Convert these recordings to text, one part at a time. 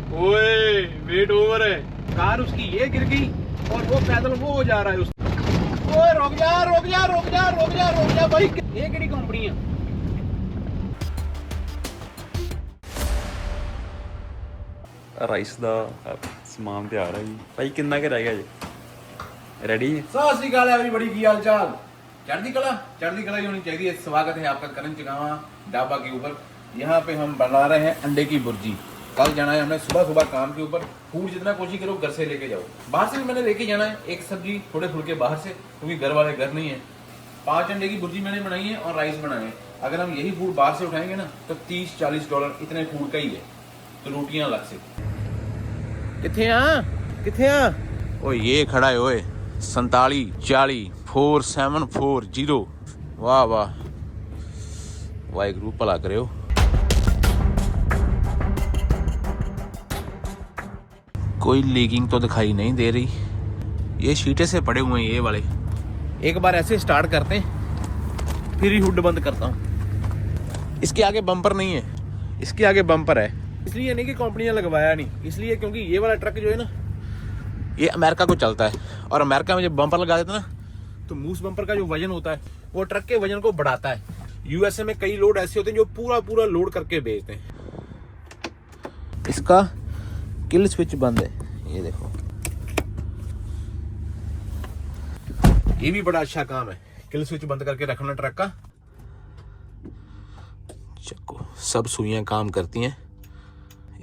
ओए weight over है। Car उसकी ये गिर गई और वो पैदल वो हो जा रहा है ओए रुक जा रुक जा रुक जा रुक जा रुक जा भाई, ये केड़ी कंपनी है? राइस ਦਾ ਸਮਾਨ ਤਿਆਰ ਹੈ ਜੀ ਭਾਈ। ਕਿੰਨਾ ਕੁ ਰਹਿ ਗਿਆ ਜੀ? रेडी? सत श्री अकाल एवरीबॉडी, की हाल चाल? चढ़ती कला ही होनी चाहिए। स्वागत है आपका करण चिगावा ढाबा के ऊपर। यहाँ पे हम बना रहे हैं अंडे की भुर्जी। कल जाना है हमने सुबह सुबह काम के ऊपर। फूड जितना कोशिश करो घर से लेके जाओ, बाहर से भी मैंने लेके जाना है। एक सब्जी थोड़े फुलके बाहर से, क्योंकि घर वाले घर नहीं है। 5 अंडे की भुर्जी मैंने बनाई है और राइस बनाए हैं। अगर हम यही फूड बाहर से उठाएंगे ना तो $30-40 इतने फूड का ही है, तो रोटियां अलग से। किथे ओ ये खड़ा है ओए 47404740। वाह वाह, वाहिगुरू भला करे। कोई लीकिंग तो दिखाई नहीं दे रही। ये शीटे से पड़े हुए हैं ये वाले। एक बार ऐसे स्टार्ट करते हैं, फिर ही हुड बंद करता हूँ। इसके आगे बम्पर नहीं है, इसके आगे बम्पर है। इसलिए नहीं कि कंपनी ने लगवाया नहीं, इसलिए क्योंकि ये वाला ट्रक जो है ना ये अमेरिका को चलता है, और अमेरिका में जब बम्पर लगा देते ना तो मूस बम्पर का जो वजन होता है वो ट्रक के वजन को बढ़ाता है। यूएसए में कई लोड ऐसे होते हैं जो पूरा लोड करके बेचते हैं। इसका किल स्विच बंद है, ये देखो। ये भी बड़ा अच्छा काम है, किल स्विच बंद करके रखना ट्रक का। चक्को सब सुइयां काम करती हैं।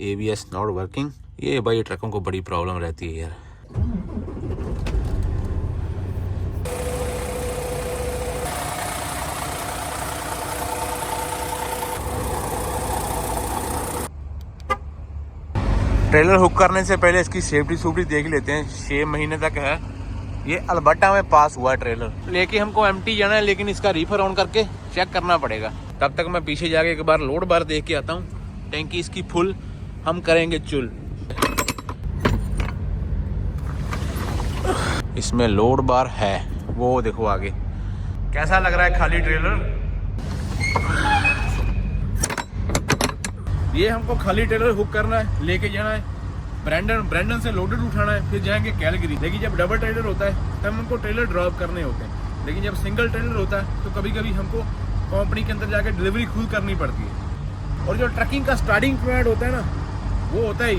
ABS not working. ये भाई ट्रकों को बड़ी प्रॉब्लम रहती है यार। ट्रेलर हुक करने से पहले इसकी सेफ्टी देख लेते हैं। 6 महीने तक है। ये अल्बर्टा में पास हुआ है ट्रेलर। लेके हमको एम्प्टी जाना है, लेकिन इसका रीफर ऑन करके चेक करना पड़ेगा। तब तक मैं पीछे जाके एक बार लोड बार देख के आता हूँ। टैंकी इसकी फुल, हम करेंगे चुल। इसमें लोड बार है, वो देखो आगे। कैसा लग रहा है खाली ट्रेलर? ये हमको खाली ट्रेलर हुक करना है, लेके जाना है ब्रैंडन से लोडेड उठाना है, फिर जाएंगे कैलगरी। लेकिन जब डबल ट्रेलर होता है तब हमको ट्रेलर ड्रॉप करने होते हैं। लेकिन जब सिंगल ट्रेलर होता है तो कभी कभी हमको कंपनी के अंदर जाकर डिलीवरी खुद करनी पड़ती है। और जो ट्रकिंग का स्टार्टिंग पॉइंट होता है ना, वो होता है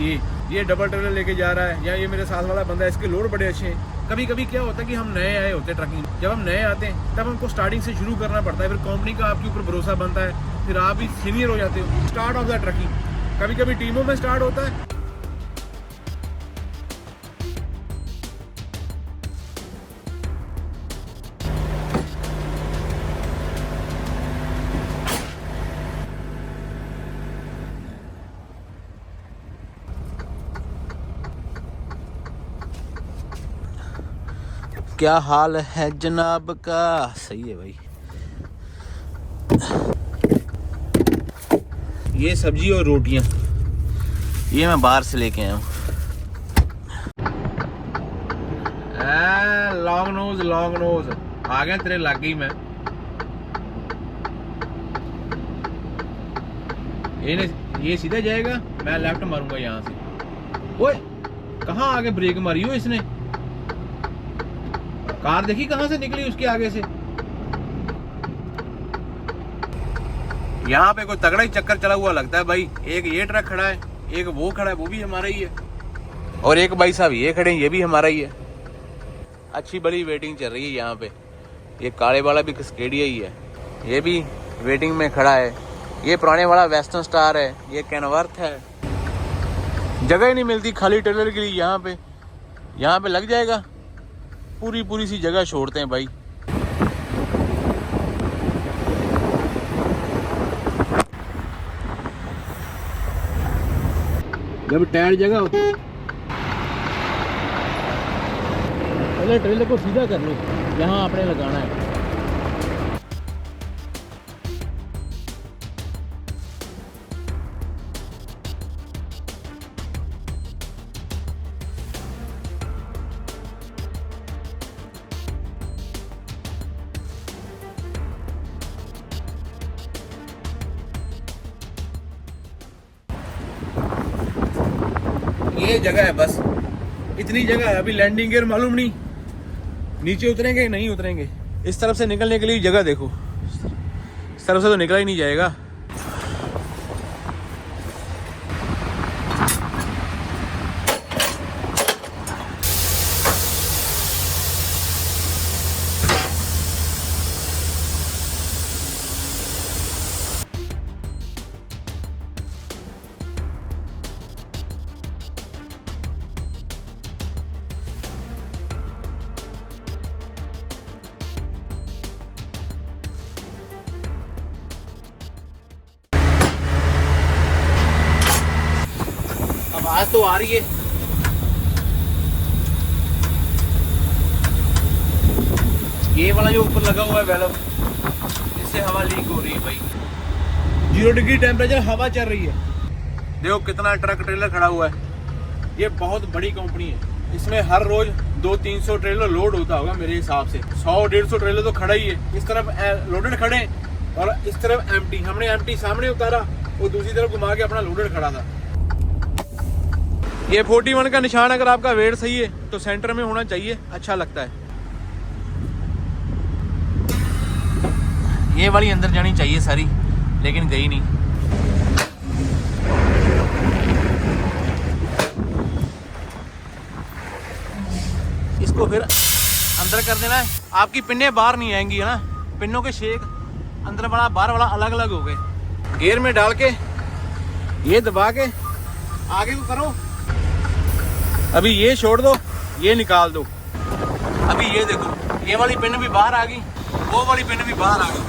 ये डबल ट्रेलर लेके जा रहा है, या ये मेरे साथ वाला बंदा है, इसके लोड बड़े अच्छे हैं। कभी कभी क्या होता है कि हम नए आए होते हैं ट्रकिंग। जब हम नए आते हैं तब हमको स्टार्टिंग से शुरू करना पड़ता है। फिर कंपनी का आपके ऊपर भरोसा बनता है, फिर आप भी सीनियर हो जाते हो। स्टार्ट ऑफ द ट्रकिंग कभी कभी टीमों में स्टार्ट होता है। क्या हाल है जनाब का? सही है भाई। ये सब्जी और रोटियां ये मैं बाहर से लेके आया हूँ। लॉन्ग नोज आ गया तेरे लग गई। मैं ये सीधा जाएगा, मैं लेफ्ट मारूंगा यहाँ से। ओए कहाँ आगे ब्रेक मारी हो इसने? कार देखी कहां से निकली उसके आगे से। यहाँ पे कोई तगड़ा ही चक्कर चला हुआ लगता है भाई। एक ये ट्रक खड़ा है, एक वो खड़ा है, वो भी हमारा ही है, और एक भाई साहब ये खड़े हैं, ये भी हमारा ही है। अच्छी बड़ी वेटिंग चल रही है यहाँ पे। ये काले वाला भी कस्केडिया ही है, ये भी वेटिंग में खड़ा है। ये पुराने वाला वेस्टर्न स्टार है, ये कैनवर्थ है। जगह ही नहीं मिलती खाली ट्रेलर के लिए यहाँ पे लग जाएगा। पूरी सी जगह छोड़ते हैं भाई। जब टायर जगह होती है पहले ट्रेलर को सीधा कर लो, यहाँ आपने लगाना है। ये जगह है बस, इतनी जगह है। अभी लैंडिंग गियर मालूम नहीं नीचे उतरेंगे नहीं उतरेंगे। इस तरफ से निकलने के लिए जगह देखो, इस तरफ से तो निकला ही नहीं जाएगा। आवाज तो आ रही है। ये वाला जो ऊपर लगा हुआ है वेलव, इससे हवा लीक हो रही है भाई। 0 डिग्री टेम्परेचर, हवा चल रही है। देखो कितना ट्रक ट्रेलर खड़ा हुआ है। ये बहुत बड़ी कंपनी है, इसमें हर रोज 200-300 ट्रेलर लोड होता होगा मेरे हिसाब से। 100-150 ट्रेलर तो खड़ा ही है। इस तरफ लोडेड खड़े और इस तरफ एम्प्टी। हमने एम्प्टी सामने उतारा, वो दूसरी तरफ घुमा के अपना लोडेड खड़ा था। ये 41 का निशान, अगर आपका वेट सही है तो सेंटर में होना चाहिए, अच्छा लगता है। ये वाली अंदर जानी चाहिए सारी, लेकिन गई नहीं। इसको फिर अंदर कर देना है। आपकी पिन्ने बाहर नहीं आएंगी, है ना। पिन्नों के शेक अंदर वाला बाहर वाला अलग अलग हो गए। गियर में डाल के ये दबा के आगे को करो। अभी ये छोड़ दो, ये निकाल दो। अभी ये देखो, ये वाली पिन भी बाहर आ गई, वो वाली पिन भी बाहर आ गई।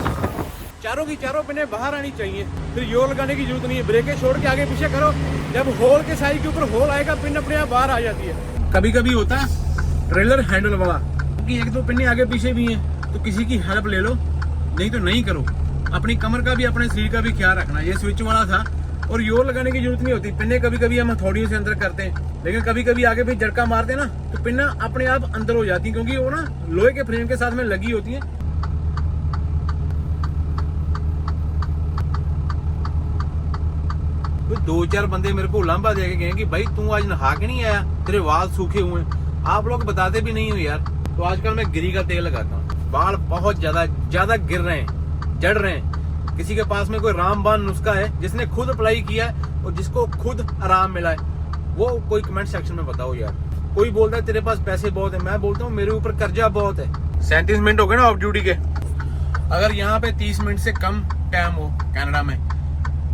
चारों की चारों पिनें बाहर आनी चाहिए। फिर योर लगाने की जरूरत नहीं है। ब्रेकें छोड़ के आगे पीछे करो, जब होल के साइड के ऊपर होल आएगा पिन अपने आप बाहर आ जाती है। कभी कभी होता है ट्रेलर हैंडल वाला कि 1-2 पिनें आगे पीछे भी हैं, तो किसी की हेल्प ले लो, नहीं तो नहीं करो। अपनी कमर का भी अपने शरीर का भी ख्याल रखना। ये स्विच वाला था और योर लगाने की जरूरत नहीं होती। पिन्ने कभी कभी हम हथौड़ियों से अंदर करते हैं, लेकिन कभी कभी आगे भी झटका मारते हैं ना, तो पिन्ना अपने आप अंदर हो जाती है, क्योंकि वो ना लोहे के फ्रेम के साथ में लगी होती है। तो 2-4 बंदे मेरे को उलांबा दे के गए कि भाई तू आज नहा के नहीं आया, तेरे वाल सूखे हुए हैं। आप लोग बताते भी नहीं हो यार। तो आजकल मैं गिरी का तेल लगाता हूँ। बाल बहुत ज्यादा गिर रहे हैं, जड़ रहे हैं। किसी के पास में कोई रामबाण नुस्खा है जिसने खुद अप्लाई किया है और जिसको खुद आराम मिला है, वो कोई कमेंट सेक्शन में बताओ यार। कोई बोलता है तेरे पास पैसे बहुत है, मैं बोलता हूँ मेरे ऊपर कर्जा बहुत है। 37 मिनट हो गए ना ऑफ ड्यूटी के। अगर यहाँ पे 30 मिनट से कम टाइम हो कनाडा में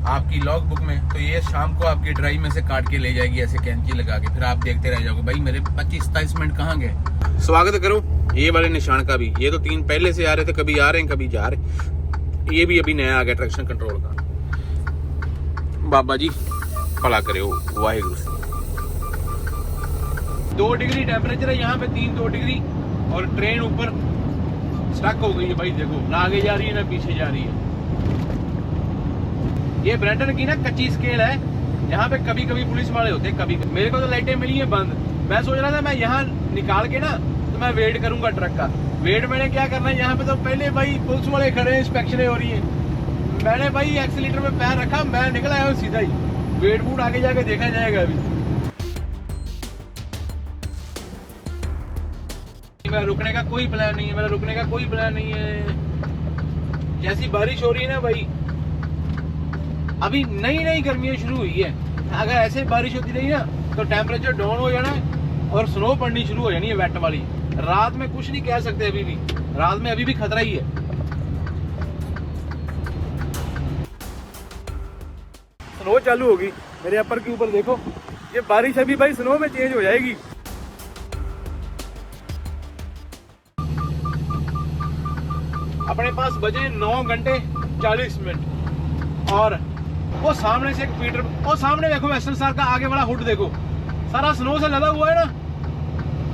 आपकी लॉग बुक में, तो ये शाम को आपकी ड्राइव में से काट के ले जाएगी ऐसे कैंची लगा के। फिर आप देखते रह जाओगे भाई मेरे 25-27 मिनट कहाँ गए। स्वागत करो ये वाले निशान का भी। ये तो 3 पहले से आ रहे थे, कभी आ रहे हैं कभी जा रहे। ये भी अभी नया आ गया ट्रैक्शन कंट्रोल का। बाबा जी भला करे वाहिगुरु से। 2 डिग्री टेम्परेचर है यहाँ पे, 3-2 डिग्री। और ट्रेन ऊपर स्टक हो गई है भाई। देखो ना आगे जा रही है ना पीछे जा रही है। ये ब्रैंडन की ना कच्ची स्केल है। यहाँ पे कभी कभी पुलिस वाले होते हैं, कभी मेरे को तो लाइटें मिली है बंद। मैं सोच रहा था मैं यहाँ निकाल के ना तो मैं वेट करूंगा ट्रक का। वेट मैंने क्या करना है, यहाँ पे तो पहले भाई पुलिस वाले खड़े हैं, इंस्पेक्शनें हो रही है। मैंने भाई एक्सीलेटर में पैर रखा, मैं निकल आया हूँ सीधा ही। वेट बूट आगे जाके देखा जाएगा। अभी मेरा रुकने का कोई प्लान नहीं है, मेरा रुकने का कोई प्लान नहीं है। जैसी बारिश हो रही है ना भाई, अभी नई गर्मियाँ शुरू हुई है। अगर ऐसे बारिश होती रही ना तो टेम्परेचर डाउन हो जाना है और स्नो पड़नी शुरू हो जानी है वेट वाली। रात में कुछ नहीं कह सकते, अभी भी रात में अभी भी खतरा ही है। स्नो चालू होगी मेरे अपर के ऊपर। देखो ये बारिश अभी भाई स्नो में चेंज हो जाएगी। अपने पास बजे 9 घंटे 40 मिनट और वो सामने से एक पीटर, वो सामने देखो वेस्टर्न स्टार का आगे वाला हुड देखो, सारा स्नो से लदा हुआ है ना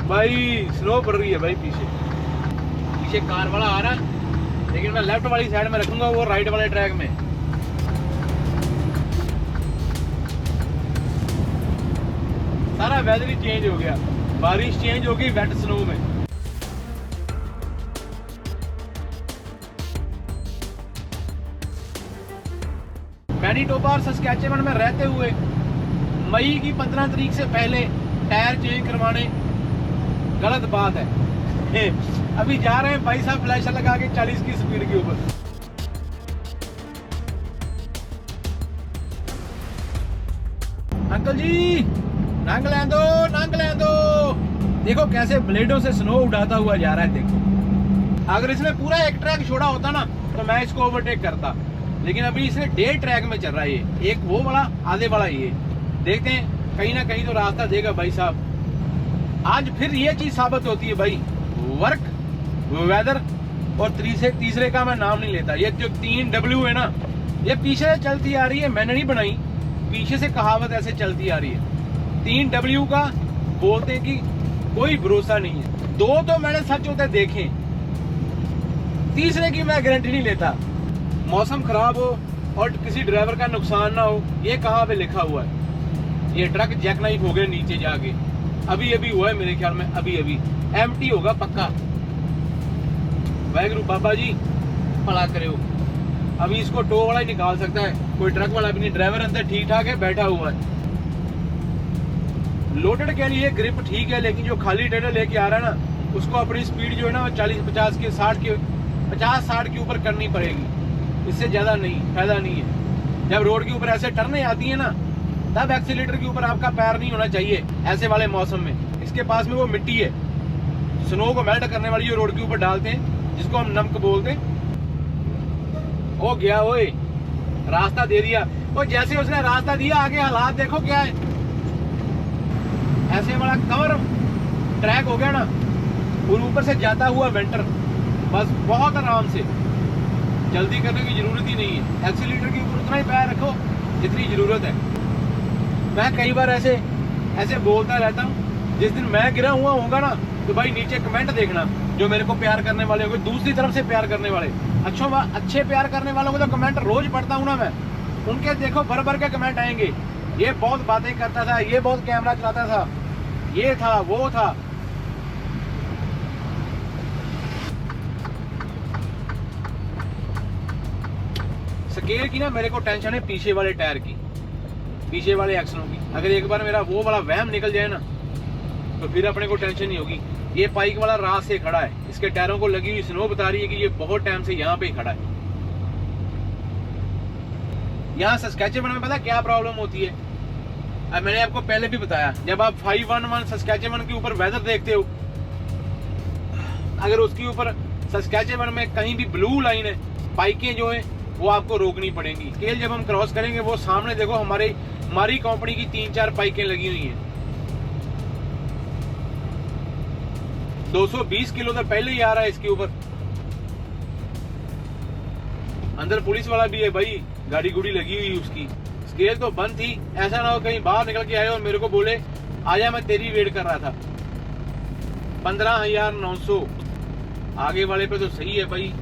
भाई। स्नो पड़ रही है भाई। पीछे कार वाला आ रहा है, लेकिन मैं लेफ्ट वाली साइड में रखूंगा, वो राइट वाले ट्रैक में। सारा वेदर ही चेंज हो गया, बारिश चेंज हो गई वेट स्नो में। मैनीटोबा और सस्कैचेवन में रहते हुए मई की 15 तारीख से पहले टायर चेंज करवाने गलत बात है। अभी जा रहे हैं भाई साहब फ्लैशर लगा के 40 की स्पीड के ऊपर। अंकल जी नंग ले दो। देखो कैसे ब्लेडों से स्नो उड़ाता हुआ जा रहा है। देखो अगर इसने पूरा एक ट्रैक छोड़ा होता ना तो मैं इसको ओवरटेक करता, लेकिन अभी इसने 1.5 ट्रैक में चल रहा है ये, एक वो वाला आधे वाला ये। देखते हैं कहीं ना कहीं तो रास्ता देगा भाई साहब। आज फिर ये चीज साबित होती है भाई, वर्क, वेदर और तीसरे का मैं नाम नहीं लेता। ये जो 3W है ना, ये पीछे से चलती आ रही है, मैंने नहीं बनाई, पीछे से कहावत ऐसे चलती आ रही है। 3W का बोलते हैं कि कोई भरोसा नहीं है। 2 तो मैंने सच होते देखे, तीसरे की मैं गारंटी नहीं लेता। मौसम खराब हो और किसी ड्राइवर का नुकसान ना हो, ये कहाँ पे लिखा हुआ है? ये ट्रक जैकनाइफ हो गए नीचे जाके, अभी हुआ है मेरे ख्याल में, अभी एम्प्टी होगा पक्का। वाहेगुरु बाबा जी भला करे हो। अभी इसको टो वाला ही निकाल सकता है, कोई ट्रक वाला भी नहीं। ड्राइवर अंदर ठीक ठाक है, बैठा हुआ है। लोडेड के लिए ग्रिप ठीक है, लेकिन जो खाली ट्रेलर लेके आ रहा है ना, उसको अपनी स्पीड जो है ना 40-50 के 50-60 के ऊपर करनी पड़ेगी। इससे ज्यादा नहीं, फायदा नहीं है। जब रोड के ऊपर ऐसे टर्नें आती है ना, तब एक्सीलेटर के ऊपर आपका पैर नहीं होना चाहिए ऐसे वाले मौसम में। इसके पास में वो मिट्टी है, स्नो को मेल्ट करने वाली, जो रोड के ऊपर डालते हैं, जिसको हम नमक बोलते हैं। ओ गया ओए, रास्ता दे दिया। और जैसे उसने रास्ता दिया, आगे हालात देखो क्या है। ऐसे वाला कवर ट्रैक हो गया ना, और ऊपर से जाता हुआ वेंटर, बस बहुत आराम से, जल्दी करने की जरूरत ही नहीं है। एक्सीलेटर के ऊपर उतना ही पैर रखो जितनी जरूरत है। मैं कई बार ऐसे बोलता रहता हूँ। जिस दिन मैं गिरा हुआ होगा ना, तो भाई नीचे कमेंट देखना, जो मेरे को प्यार करने वाले होंगे, दूसरी तरफ से प्यार करने वाले, अच्छे प्यार करने वालों को तो कमेंट रोज पढ़ता हूँ ना मैं, उनके देखो भर के कमेंट आएंगे। ये बहुत बातें करता था, ये बहुत कैमरा चलाता था, ये था वो था। स्केल की ना मेरे को टेंशन है पीछे वाले टायर की, पीछे वाले एक्सलों की। अगर एक बार मेरा वो वाला वहम निकल जाए ना, तो फिर अपने को टेंशन नहीं होगी। ये पाइक वाला रात से खड़ा है, इसके टायरों को लगी हुई स्नो बता रही है कि ये बहुत टाइम से यहाँ पे ही खड़ा है। यहाँ सस्कैचेवन में पता क्या प्रॉब्लम होती है? अब मैंने आपको पहले भी बताया, जब आप 511 सस्कैचेवन के ऊपर वेदर देखते हो, अगर उसके ऊपर सस्कैचेवन में कहीं भी ब्लू लाइन है, पाइकें जो है वो आपको रोकनी पड़ेंगी। स्केल जब हम क्रॉस करेंगे, वो सामने देखो हमारी कंपनी की 3-4 पाइकें लगी हुई हैं। 220 किलो तो पहले ही आ रहा है इसके ऊपर। अंदर पुलिस वाला भी है भाई, गाड़ी गुड़ी लगी हुई उसकी। स्केल तो बंद थी, ऐसा ना हो कहीं बाहर निकल के आए और मेरे को बोले आजा मैं तेरी वेट कर रहा था। 15,900 आगे वाले पे तो सही है भाई।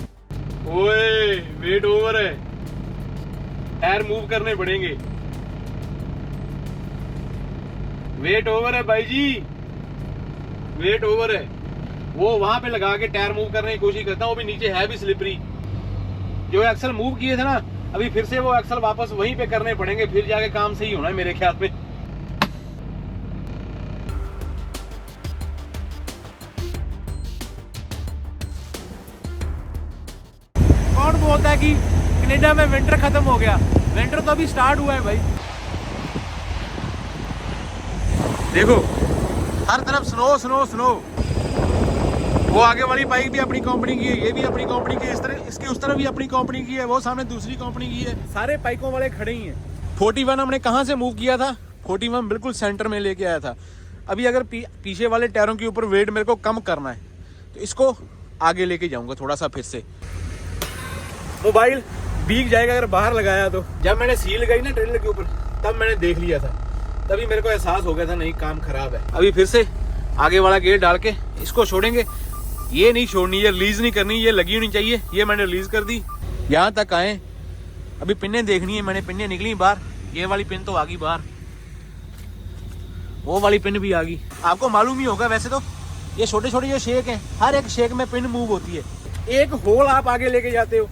ओए वेट ओवर है, टायर मूव करने पड़ेंगे। वेट ओवर है भाई जी, वेट ओवर है। वो वहां पे लगा के टायर मूव करने की कोशिश करता हूँ, वो भी नीचे है भी स्लिपरी। जो एक्सल मूव किए थे ना, अभी फिर से वो एक्सल वापस वहीं पे करने पड़ेंगे, फिर जाके काम सही होना है मेरे ख्याल में। कौन बोलता है कि कनाडा में विंटर खत्म हो गया? विंटर तो अभी स्टार्ट हुआ है भाई। देखो हर तरफ स्नो स्नो स्नो। वो आगे वाली बाइक भी अपनी कंपनी की है, ये भी अपनी कंपनी की है, इसकी उस तरफ भी अपनी कंपनी की है, वो सामने दूसरी कंपनी की है। सारे बाइकों वाले खड़े ही हैं। 41 हमने कहाँ से मूव किया था? 41 बिल्कुल सेंटर में लेके आया था। अभी अगर पीछे वाले टायरों के ऊपर वेट मेरे को कम करना है, तो इसको आगे लेके जाऊंगा थोड़ा सा फिर से। मोबाइल भीग जाएगा अगर बाहर लगाया तो। जब मैंने सील लगाई ना ट्रेलर के ऊपर, तब मैंने देख लिया था, तभी मेरे को एहसास हो गया था नहीं काम खराब है। अभी फिर से आगे वाला गेयर डाल के इसको छोड़ेंगे। ये नहीं छोड़नी, ये रिलीज नहीं करनी, ये लगी होनी चाहिए। ये मैंने रिलीज कर दी, यहाँ तक आए। अभी पिन्ने देखनी है मैंने, पिन्ने निकली बाहर। ये वाली पिन तो आ गई बाहर, वो वाली पिन भी आ गई। आपको मालूम ही होगा वैसे तो, ये छोटे छोटे जो शेक हैं, हर एक शेक में पिन मूव होती है। एक होल आप आगे लेके जाते हो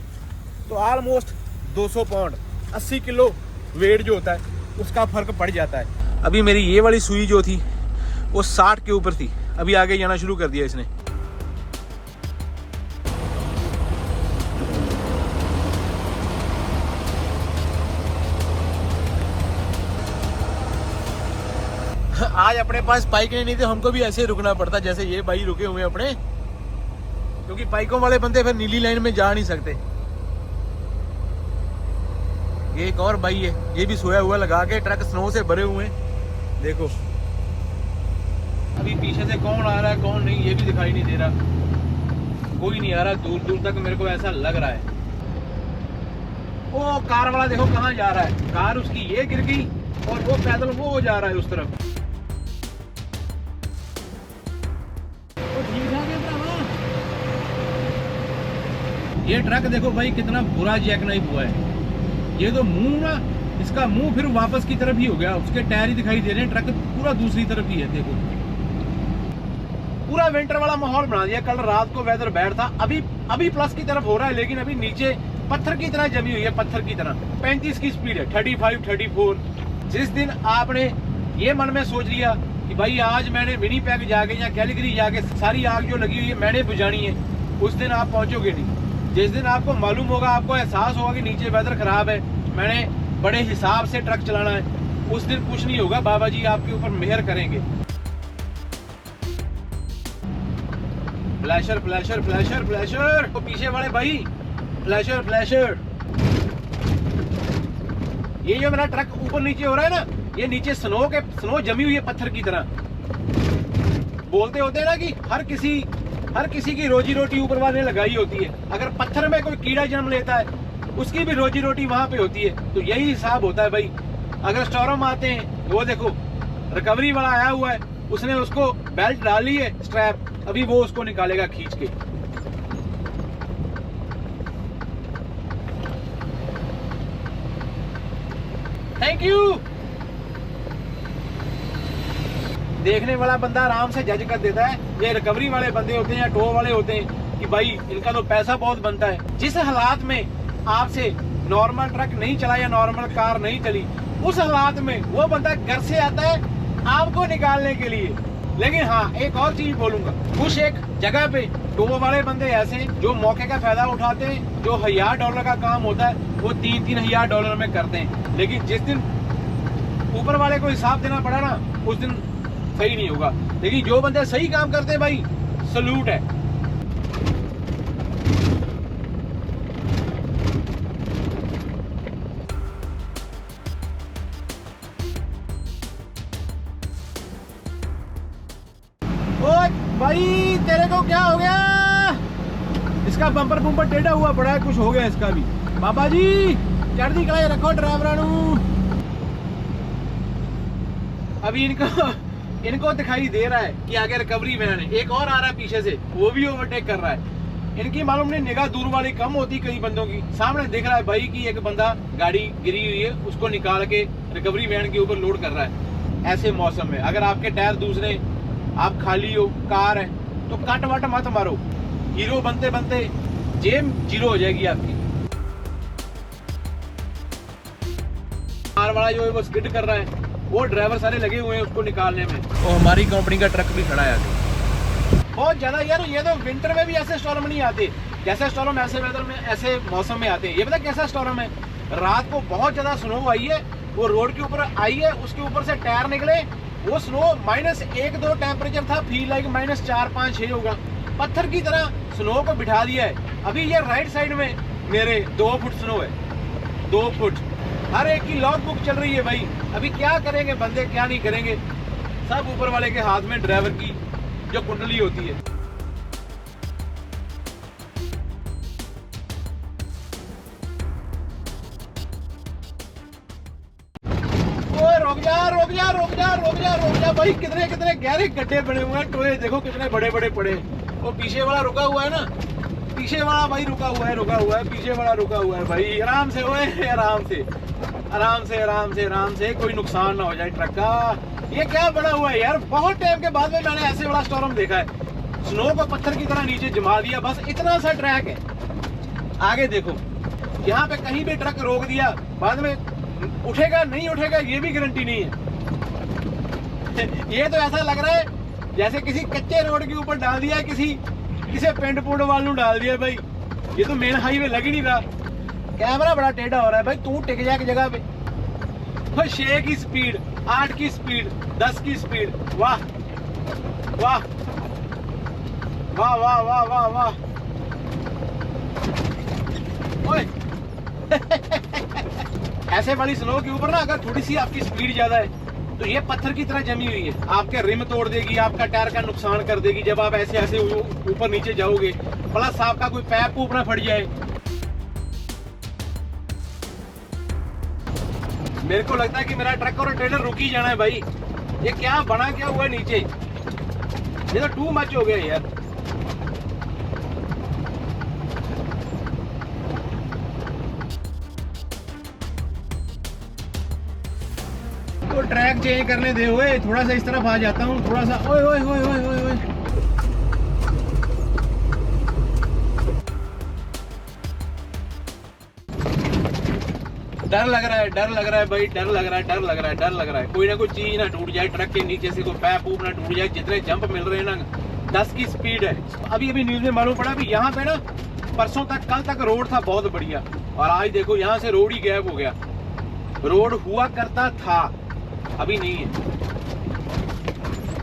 तो ऑलमोस्ट 200 पाउंड 80 किलो वेट जो होता है उसका फर्क पड़ जाता है। अभी मेरी ये वाली सुई जो थी वो 60 के ऊपर थी, अभी आगे जाना शुरू कर दिया इसने। आज अपने पास बाइक नहीं थे, हमको भी ऐसे रुकना पड़ता जैसे ये भाई रुके हुए अपने, क्योंकि बाइकों वाले बंदे फिर नीली लाइन में जा नहीं सकते। ये एक और भाई है, ये भी सोया हुआ लगा के, ट्रक स्नो से भरे हुए हैं। देखो अभी पीछे से कौन आ रहा है कौन नहीं ये भी दिखाई नहीं दे रहा, कोई नहीं आ रहा दूर दूर तक, मेरे को ऐसा लग रहा है। वो कार वाला देखो कहाँ जा रहा है, कार उसकी ये गिर गई और वो पैदल वो जा रहा है उस तरफ। ये ट्रक देखो भाई कितना बुरा जैकनाइफ हुआ है। ये तो मुंह ना, इसका मुंह फिर वापस की तरफ ही हो गया, उसके टायर ही दिखाई दे रहे हैं, ट्रक पूरा दूसरी तरफ ही है। देखो पूरा विंटर वाला माहौल बना दिया। कल रात को वेदर बैड था, अभी प्लस की तरफ हो रहा है, लेकिन अभी नीचे पत्थर की तरह जमी हुई है, पत्थर की तरह। 35 की स्पीड है, 35, 34। जिस दिन आपने ये मन में सोच लिया कि भाई आज मैंने विनीपेग जाके या कैलगरी जाके सारी आग जो लगी हुई है मैंने बुझानी है, उस दिन आप पहुंचोगे नहीं। जिस दिन आपको मालूम होगा, आपको एहसास होगा कि नीचे वेदर खराब है, मैंने बड़े हिसाब से ट्रक चलाना है, उस दिन कुछ नहीं होगा, बाबा जी आपके ऊपर मेहर करेंगे। फ्लैशर फ्लैशर फ्लैशर फ्लैशर, तो पीछे वाले भाई फ्लैशर फ्लैशर। ये जो मेरा ट्रक ऊपर नीचे हो रहा है ना, ये नीचे स्नो जमी हुई है पत्थर की तरह। बोलते होते हैं ना कि हर किसी की रोजी रोटी ऊपर वाले ने लगाई होती है। अगर पत्थर में कोई कीड़ा जन्म लेता है, उसकी भी रोजी रोटी वहां पे होती है। तो यही हिसाब होता है भाई। अगर स्टॉर्म आते हैं, वो देखो रिकवरी वाला आया हुआ है, उसने उसको बेल्ट डाली है स्ट्रैप, अभी वो उसको निकालेगा खींच के। Thank you. देखने वाला बंदा आराम से जज कर देता है। ये रिकवरी वाले बंदे होते हैं या टो वाले होते हैं कि भाई इनका तो पैसा बहुत बनता है। जिस हालात में आपसे नॉर्मल ट्रक नहीं चला या नॉर्मल कार नहीं चली, उस हालात में वो बंदा घर से आता है आपको निकालने के लिए। लेकिन हाँ, एक और चीज बोलूंगा, कुछ एक जगह पे टो वाले बंदे ऐसे हैं जो मौके का फायदा उठाते हैं। जो $1000 का काम होता है वो $3,000 में करते हैं। लेकिन जिस दिन ऊपर वाले को हिसाब देना पड़ा ना, उस दिन सही नहीं होगा। लेकिन जो बंदे सही काम करते हैं भाई, सलूट है। ओ भाई तेरे को क्या हो गया? इसका बम्पर बुम्पर टेढ़ा हुआ पड़ा है, कुछ हो गया इसका भी। बाबा जी चढ़ती कलाई रखो ड्राइवर। अभी इनको दिखाई दे रहा है कि आगे रिकवरी वैन है, एक और आ रहा है पीछे से, वो भी ओवरटेक कर रहा है। इनकी मालूम नहीं निगाह दूर वाली कम होती कई बंदों की। सामने दिख रहा है भाई कि एक बंदा गाड़ी गिरी हुई है, उसको निकाल के रिकवरी वैन के ऊपर लोड कर रहा है। ऐसे मौसम में अगर आपके टायर दूसरे, आप खाली हो, कार है, तो कट वट मत मारो। हीरो बनते बनते जेब जीरो हो जाएगी आपकी। कार वाला जो है वो स्किड कर रहा है, वो ड्राइवर सारे लगे हुए हैं उसको निकालने में। और हमारी कंपनी का ट्रक भी खड़ा है आगे। बहुत ज्यादा यार, ये तो विंटर में भी ऐसे स्टॉर्म नहीं आते। जैसे स्टॉर्म ऐसे वेदर में, ऐसे मौसम में आते हैं। ये पता कैसा स्टॉर्म है? रात को बहुत ज्यादा स्नो आई है, वो रोड के ऊपर आई है, उसके ऊपर से टायर निकले, वो स्नो -1-2 टेम्परेचर था, फील लाइक -4, 5, 6 होगा। पत्थर की तरह स्नो को बिठा दिया है। अभी ये राइट साइड में मेरे 2 फुट स्नो है, 2 फुट। हर एक की लॉग बुक चल रही है भाई। अभी क्या करेंगे बंदे, क्या नहीं करेंगे, सब ऊपर वाले के हाथ में, ड्राइवर की जो कुंडली होती है। ओए रुक जा रुक जा रुक जा रुक जा रुक जा भाई, कितने कितने गहरे गड्ढे बने हुए हैं, टोए देखो कितने बड़े बड़े पड़े। वो पीछे वाला रुका हुआ है ना, पीछे वाला भाई रुका हुआ है, पीछे वाला रुका हुआ है भाई। आराम से ओए, आराम से आराम से आराम से आराम से, कोई नुकसान ना हो जाए ट्रक का। ये क्या बना हुआ है यार, बहुत टाइम के बाद में मैंने ऐसे बड़ा स्टॉर्म देखा है। स्नो को पत्थर की तरह नीचे जमा दिया, बस इतना सा ट्रैक है। आगे देखो, यहाँ पे कहीं भी ट्रक रोक दिया, बाद में उठेगा नहीं उठेगा ये भी गारंटी नहीं है। ये तो ऐसा लग रहा है जैसे किसी कच्चे रोड के ऊपर डाल दिया है, किसी पिंड पुंड वाल डाल दिया भाई। ये तो मेन हाईवे लग ही नहीं रहा। कैमरा बड़ा टेढ़ा हो रहा है भाई, तू टिक जा एक जगह पे। 6 की स्पीड, 8 की स्पीड, 10 की स्पीड, वाह वाह वाह वाह वाह वाह वाह। ओए ऐसे वाली स्नो के ऊपर ना अगर थोड़ी सी आपकी स्पीड ज्यादा है तो ये पत्थर की तरह जमी हुई है, आपके रिम तोड़ देगी, आपका टायर का नुकसान कर देगी जब आप ऐसे ऐसे ऊपर नीचे जाओगे। प्लस आपका कोई पैप ऊपर ना फट जाए। मेरे को लगता है कि मेरा ट्रक और ट्रेलर रुक ही जाना है भाई। ये क्या बना क्या हुआ नीचे, ये तो टू मच हो गया यार। तो ट्रैक चेंज करने दे हुए, थोड़ा सा इस तरफ आ जाता हूँ, थोड़ा सा। ओए ओए ओए ओए ओए ओए, डर लग रहा है, डर लग रहा है भाई, डर लग रहा है, डर लग रहा है, डर लग रहा है। कोई ना कोई चीज ना टूट जाए, ट्रक के नीचे से कोई पैप ना टूट जाए। जितने जंप मिल रहे हैं ना 10 की स्पीड है। अभी अभी न्यूज में मालूम पड़ा भी यहाँ पे ना परसों तक, कल तक रोड था बहुत बढ़िया, और आज देखो यहाँ से रोड ही गैप हो गया। रोड हुआ करता था, अभी नहीं है।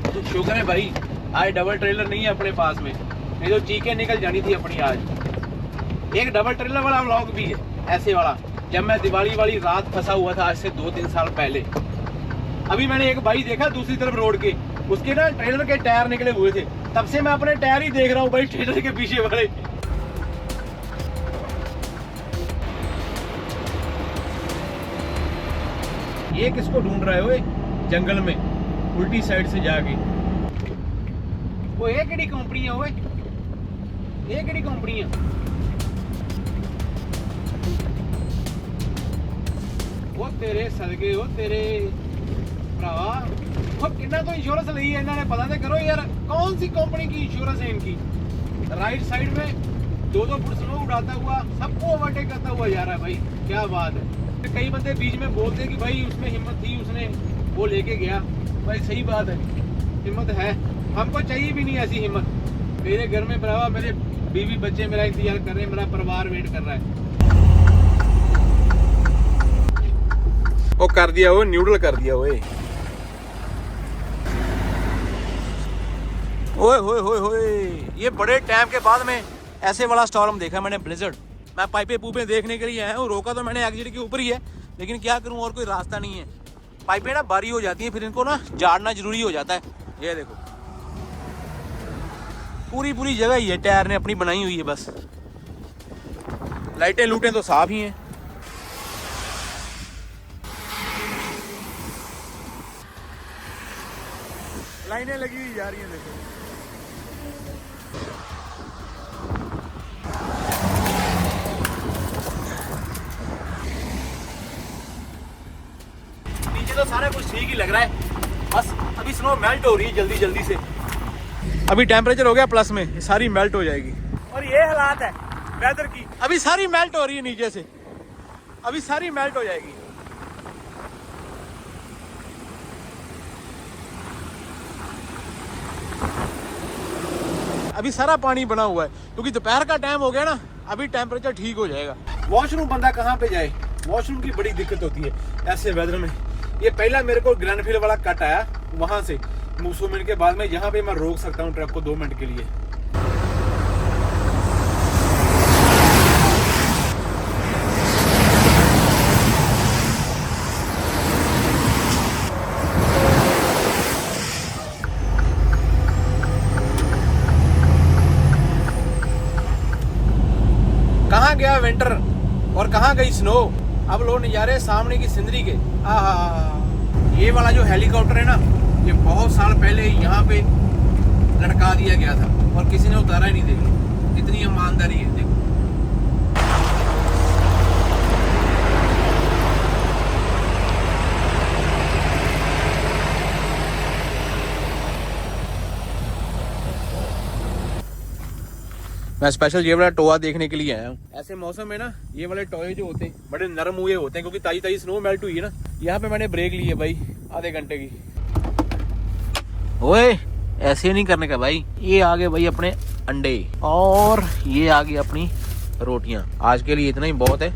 तो शुक्र है भाई आज डबल ट्रेलर नहीं है अपने पास में, नहीं तो चीखें निकल जानी थी अपनी आज। एक डबल ट्रेलर वाला व्लॉग भी है ऐसे वाला, जब मैं दिवाली वाली रात फंसा हुआ था आज से 2-3 साल पहले। अभी मैंने एक भाई देखा दूसरी तरफ रोड के, उसके ना ट्रेलर के टायर निकले हुए थे। तब से मैं अपने टायर ही देख रहा हूँ भाई, ट्रेलर के पीछे वाले। ये किसको ढूंढ रहा है ओए जंगल में उल्टी साइड से जाके? वो एक केड़ी कंपनी है ओए, ये केड़ी कंपनी है? वो तेरे सदके, वो तेरे भरावा, वो कितना तो इंश्योरेंस ली है इन्होंने, पता तो करो यार कौन सी कंपनी की इंश्योरेंस है इनकी। राइट साइड में 2-2 फुट स्नो उड़ाता हुआ सबको ओवरटेक करता हुआ जा रहा है भाई, क्या बात है। कई बंदे बीच में बोलते कि भाई उसमें हिम्मत थी, उसने वो लेके गया। भाई सही बात है, हिम्मत है, हमको चाहिए भी नहीं ऐसी हिम्मत। मेरे घर में भरावा मेरे बीवी बच्चे मेरा इंतजार कर रहे हैं, मेरा परिवार वेट कर रहा है। वो कर दिया, वो न्यूडल कर दिया ओए। ओए होए होए होए, ये बड़े टाइम के बाद में ऐसे वाला स्टॉर्म देखा मैंने, ब्लिजर्ड। मैं पाइपे पूपे देखने के लिए आया हूँ, रोका तो मैंने एग्जिट के ऊपर ही है, लेकिन क्या करूँ और कोई रास्ता नहीं है। पाइपें ना भारी हो जाती हैं, फिर इनको ना झाड़ना जरूरी हो जाता है। ये देखो पूरी पूरी जगह ही है टायर ने अपनी बनाई हुई है, बस लाइटें लूटें तो साफ ही हैं। लाइनें लगी हुई जा रही हैं देखो। नीचे तो सारा कुछ ठीक ही लग रहा है, बस अभी स्नो मेल्ट हो रही है जल्दी जल्दी से। अभी टेम्परेचर हो गया प्लस में, सारी मेल्ट हो जाएगी। और ये हालात है वेदर की, अभी सारी मेल्ट हो रही है नीचे से, अभी सारी मेल्ट हो जाएगी। अभी सारा पानी बना हुआ है क्योंकि दोपहर का टाइम हो गया ना, अभी टेम्परेचर ठीक हो जाएगा। वॉशरूम बंदा कहाँ पे जाए, वॉशरूम की बड़ी दिक्कत होती है ऐसे वेदर में। ये पहला मेरे को ग्रैंडफील्ड वाला कट आया, वहां से 200 मिनट के बाद में यहाँ पे मैं रोक सकता हूँ ट्रक को 2 मिनट के लिए। कहाँ गया विंटर और कहाँ गई स्नो। अब लो नज़ारे सामने की सिंदरी के। ये वाला जो हेलीकॉप्टर है ना, ये बहुत साल पहले यहाँ पे लटका दिया गया था और किसी ने उतारा ही नहीं। देखो कितनी ईमानदारी है, देखो। मैं स्पेशल ये वाला टोआ देखने के लिए आया हूँ। ऐसे मौसम में ना ये वाले टोए जो होते हैं बड़े नरम हुए होते हैं, क्योंकि ताजी ताजी स्नो मेल्ट हुई है ना। यहाँ पे मैंने ब्रेक ली है भाई आधे घंटे की। ओए ऐसे नहीं करने का भाई। ये आ गए भाई अपने अंडे और ये आ गई अपनी रोटियां। आज के लिए इतना ही बहुत है।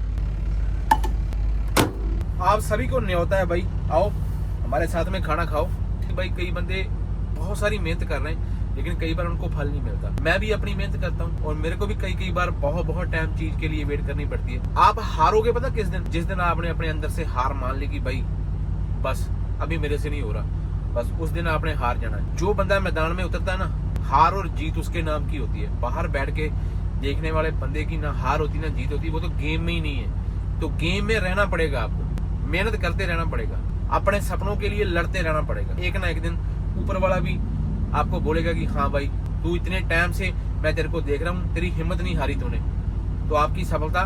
आप सभी को न्योता है भाई, आओ हमारे साथ में खाना खाओ। भाई कई बंदे बहुत सारी मेहनत कर रहे हैं लेकिन कई बार उनको फल नहीं मिलता। मैं भी अपनी मेहनत करता हूँ और मेरे को भी कई बार बहुत टाइम चीज के लिए वेट करनी पड़ती है। आप हारोगे पता किस दिन? जिस दिन आपने अपने अंदर से हार मान ली कि भाई बस अभी मेरे से नहीं हो रहा, बस उस दिन आपने हार जाना है। जो बंदा मैदान में उतरता है ना, हार और जीत उसके नाम की होती है। बाहर बैठ के देखने वाले बंदे की ना हार होती ना जीत होती, वो तो गेम में ही नहीं है। तो गेम में रहना पड़ेगा आपको, मेहनत करते रहना पड़ेगा, अपने सपनों के लिए लड़ते रहना पड़ेगा। एक ना एक दिन ऊपर वाला भी आपको बोलेगा कि हाँ भाई तू इतने टाइम से मैं तेरे को देख रहा हूँ, तेरी हिम्मत नहीं हारी तूने, तो आपकी सफलता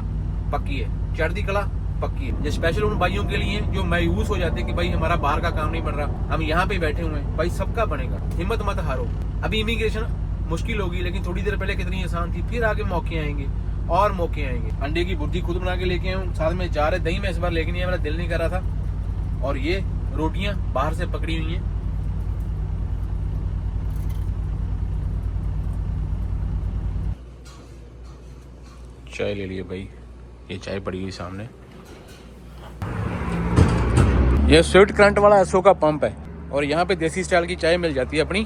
पक्की है, चढ़ती कला पक्की है। ये स्पेशल उन भाइयों के लिए जो मायूस हो जाते हैं कि भाई हमारा बाहर का काम नहीं बन रहा, हम यहाँ पे बैठे हुए हैं। भाई सबका बनेगा, हिम्मत मत हारो। अभी इमिग्रेशन मुश्किल होगी लेकिन थोड़ी देर पहले कितनी आसान थी, फिर आगे मौके आएंगे और मौके आएंगे। अंडे की भुर्जी खुद बना के लेके आऊँ, साथ में चार है, दही में इस बार लेके नहीं है, मेरा दिल नहीं कर रहा था। और ये रोटियां बाहर से पकड़ी हुई हैं। चाय ले लिए भाई, ये चाय पड़ी हुई सामने। ये स्विफ्ट करंट वाला एसओ का पंप है और यहाँ पे देसी स्टाइल की चाय मिल जाती है अपनी।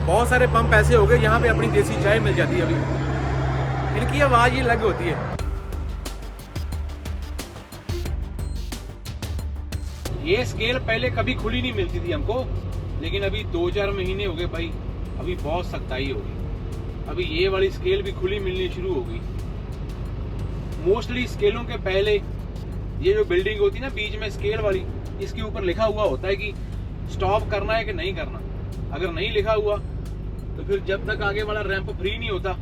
बहुत सारे पंप ऐसे हो गए यहाँ पे अपनी देसी चाय मिल जाती है। अभी इनकी आवाज ही अलग होती है। ये स्केल पहले कभी खुली नहीं मिलती थी हमको, लेकिन अभी 2-4 महीने हो गए भाई, अभी बहुत सख्ताई हो गई। अभी ये वाली स्केल भी खुली मिलनी शुरू हो गई। मोस्टली स्केलों के पहले ये जो बिल्डिंग होती है ना बीच में स्केल वाली, इसके ऊपर लिखा हुआ होता है कि स्टॉप करना है कि नहीं करना। अगर नहीं लिखा हुआ तो फिर जब तक आगे वाला रैंप फ्री नहीं होता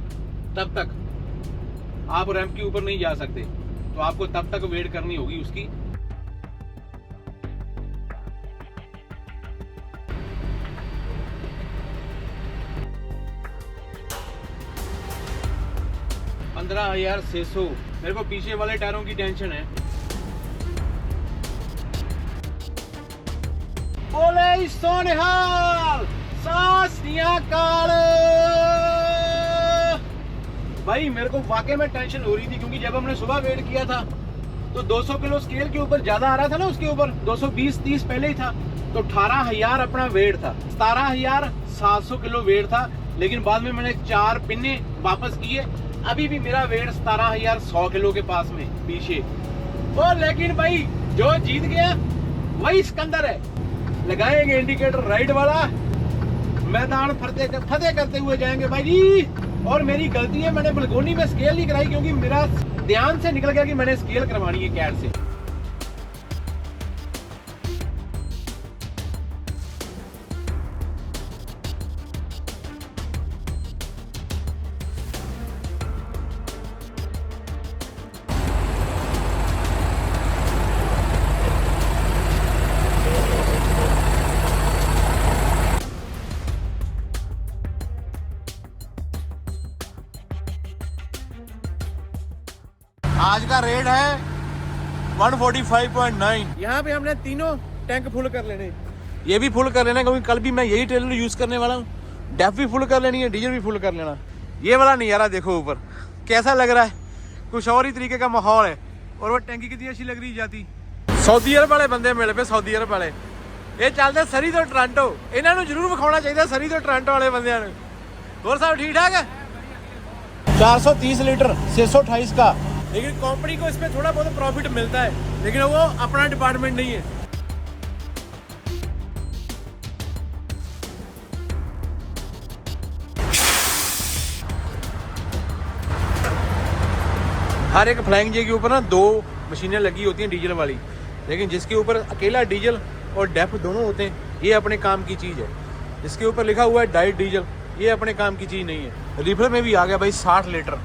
तब तक आप रैंप के ऊपर नहीं जा सकते। तो आपको तब तक वेट करनी होगी उसकी। $15,600। मेरे को पीछे वाले टायरों की टेंशन है। बोले सोनिहाल सासनियाकाल। भाई मेरे को वाकई में टेंशन हो रही थी क्योंकि जब हमने सुबह वेट किया था तो 200 किलो स्केल के ऊपर ज्यादा आ रहा था ना, उसके ऊपर 220-30 पहले ही था, तो 18,000 अपना वेट था, 17,700 किलो वेट था। लेकिन बाद में मैंने 4 पिन्ने वापस किए, अभी भी मेरा वेट 17,100 किलो के पास में पीछे। ओ लेकिन भाई जो जीत गया वही सिकंदर है। लगाएंगे इंडिकेटर राइट वाला, मैदान फतेह करते हुए जाएंगे भाई जी। और मेरी गलती है, मैंने बलगोनी में स्केल नहीं कराई क्योंकि मेरा ध्यान से निकल गया कि मैंने स्केल करवानी है कैट से। आज का रेट है 145.9। यहाँ पे हमने तीनों टैंक फुल कर लेने, ये भी फुल कर लेना क्योंकि कल भी मैं यही ट्रेलर यूज करने वाला हूँ। डेफ भी फुल कर लेनी है, डीजल भी फुल कर लेना। ये वाला नज़ारा देखो ऊपर कैसा लग रहा है, कुछ और ही तरीके का माहौल है। और वो टैंकी कितनी अच्छी लग रही जाती। सऊदी अरब वाले बंदे मिले पे, सऊदी अरब वाले ये चलते सरी तो टोरंटो, इन्होंने जरूर विखाना चाहिए सरी तो टोरंटो वाले बंदे। और साहब ठीक ठाक है। 430 लीटर 628 का, लेकिन कंपनी को इसमें थोड़ा बहुत प्रॉफिट मिलता है, लेकिन वो अपना डिपार्टमेंट नहीं है। हर एक फ्लाइंग जे के ऊपर ना 2 मशीनें लगी होती हैं डीजल वाली, लेकिन जिसके ऊपर अकेला डीजल और डेफ दोनों होते हैं ये अपने काम की चीज़ है। जिसके ऊपर लिखा हुआ है डाइट डीजल, ये अपने काम की चीज़ नहीं है। रिफिल में भी आ गया भाई 60 लीटर।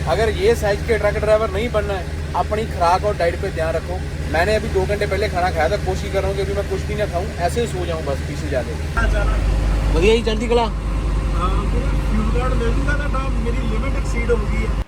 अगर ये साइज के ट्रक ड्राइवर नहीं बनना है, अपनी खुराक और डाइट पे ध्यान रखो। मैंने अभी 2 घंटे पहले खाना खाया था, कोशिश कर रहा हूँ कि अभी मैं कुछ भी ना खाऊं, ऐसे ही सो जाऊं बस पीछे जाके। बढ़िया ही चलती कला। फ्यूल कार्ड ले लूंगा ना, मेरी लिमिट एक्सीड हो गई है।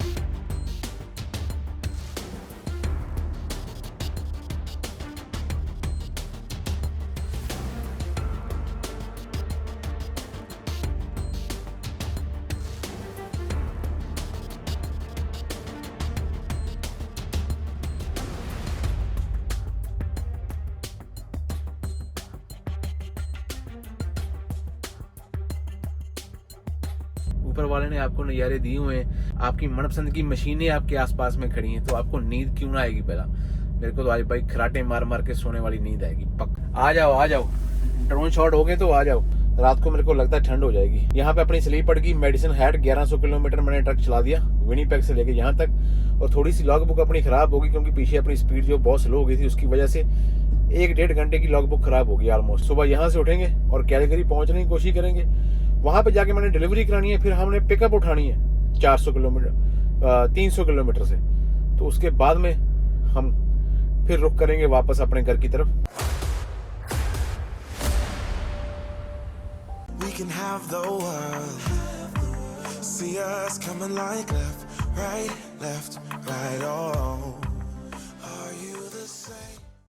ऊपर वाले ने आपको नज़ारे दिए हुए हैं, आपकी मनपसंद की मशीनें आपके आसपास में खड़ी हैं, तो आपको नींद क्यों ना आएगी? पहला मेरे को तो आज भाई खराटे मार मार के सोने वाली नींद आएगी पक। आ जाओ, ड्रोन शॉट हो गए तो आ जाओ। रात को मेरे को लगता है ठंड हो जाएगी। यहाँ पे अपनी स्लीप पड़ गई मेडिसिन हैट, 1100 किलोमीटर मैंने ट्रक चला दिया विनीपेग से लेके यहाँ तक। और थोड़ी सी लॉग बुक अपनी खराब होगी क्योंकि पीछे अपनी स्पीड जो बहुत स्लो हो गई थी, उसकी वजह से 1-1.5 घंटे की लॉग बुक खराब होगी ऑलमोस्ट। सुबह यहाँ से उठेंगे और कैलगरी पहुंचने की कोशिश करेंगे। वहां पे जाके मैंने डिलीवरी करानी है, फिर हमने पिकअप उठानी है 400 किलोमीटर 300 किलोमीटर से। तो उसके बाद में हम फिर रुक करेंगे वापस अपने घर की तरफ। We can have the world. See us coming like left, right, all